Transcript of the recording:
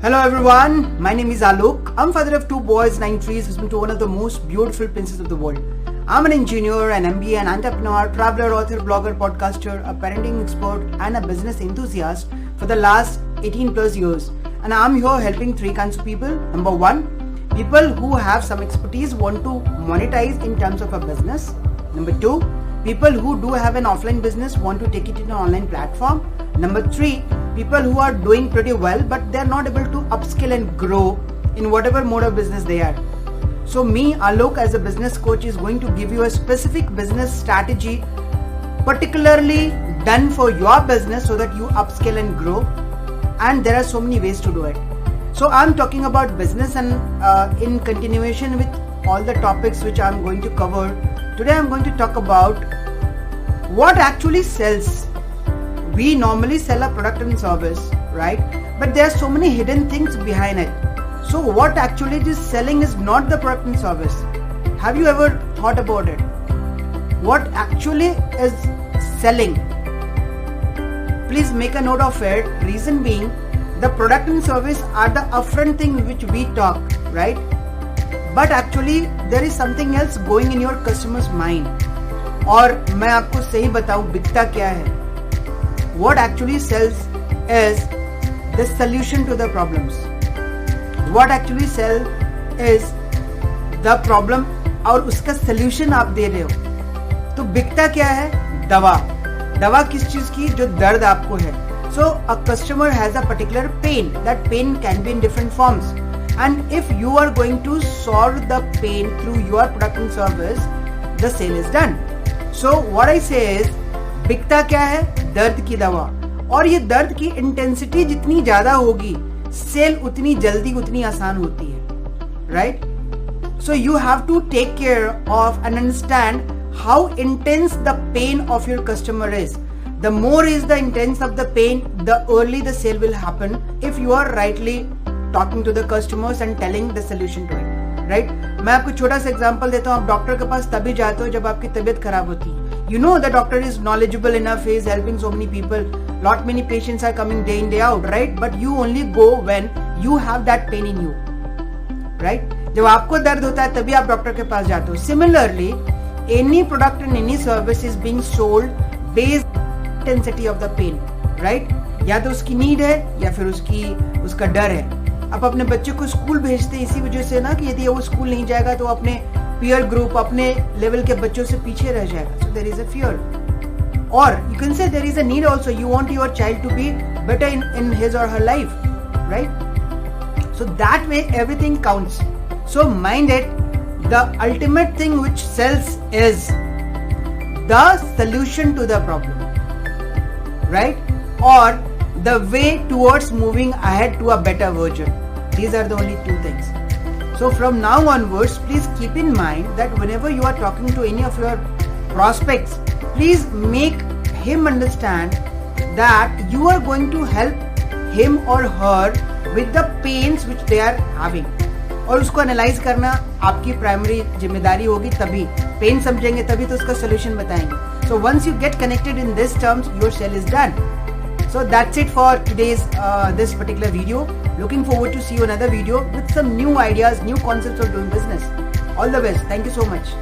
Hello everyone, my name is Alok. I'm father of two boys, 9 trees, husband to one of the most beautiful princesses of the world. I'm an engineer, an MBA, an entrepreneur, traveler, author, blogger, podcaster, a parenting expert and a business enthusiast for the last 18 plus years. And I'm here helping three kinds of people. Number one, people who have some expertise want to monetize in terms of a business. Number two, people who do have an offline business want to take it to an online platform. Number three, people who are doing pretty well but they're not able to upskill and grow in whatever mode of business they are. So me, Alok, as a business coach is going to give you a specific business strategy particularly done for your business so that you upskill and grow, and there are so many ways to do it. So I'm talking about business, and in continuation with all the topics which I'm going to cover, today I'm going to talk about what actually sells. We normally sell a product and service, right? But there are so many hidden things behind it. So what actually is selling is not the product and service. Have you ever thought about it? What actually is selling? Please make a note of it. Reason being, the product and service are the upfront thing which we talk, right? But actually there is something else going in your customer's mind. और मैं आपको सही बताऊं बिकता क्या है. What actually sells is the solution to the problems. What actually sells is the problem और उसका solution आप दे रहे हो. तो बिकता क्या है? दवा. दवा किस चीज की? जो दर्द आपको है. So a customer has a particular pain. That pain can be in different forms. And if you are going to solve the pain through your product and service, the sale is done. So what I say is, बिकता क्या है? दर्द की दवा. और ये दर्द की इंटेंसिटी जितनी ज्यादा होगी, सेल उतनी जल्दी उतनी आसान होती है, right? So you have to take care of and understand how intense the pain of your customer is. The more is the intense of the pain, the early the sale will happen if you are rightly talking to the customers and telling the solution to it, right? मैं आपको छोटा सा example देता हूँ. आप doctor के पास तभी जाते हो जब आपकी तबीयत खराब होती है. You know the doctor is knowledgeable enough, he is helping so many people. Lot many patients are coming day in day out, right? But you only go when you have that pain in you, right? जब आपको दर्द होता है तभी आप doctor के पास जाते हो. Similarly, any product and any service is being sold based on intensity of the pain, right? या तो उसकी नीड है या फिर उसका डर है. आप अपने बच्चे को स्कूल भेजते हैं इसी वजह से ना कि यदि वो स्कूल नहीं जाएगा तो अपने पीयर ग्रुप, अपने लेवल के बच्चों से पीछे रह जाएगा. So there is a fear, और you can say there is a need also. You want your child to be better in his or her life, right? So that way everything counts. So mind it, the ultimate thing which sells is the solution to the problem, right? और the way towards moving ahead to a better version. These are the only two things. So from now onwards, please keep in mind that whenever you are talking to any of your prospects, please make him understand that you are going to help him or her with the pains which they are having. और उसको analyse करना आपकी primary जिम्मेदारी होगी. तभी pen समझेंगे तभी तो उसका सोल्यूशन बताएंगे. So once you get connected in this terms, your sale is done. So that's it for today's this particular video. Looking forward to see you another video with some new ideas, new concepts of doing business. All the best. Thank you so much.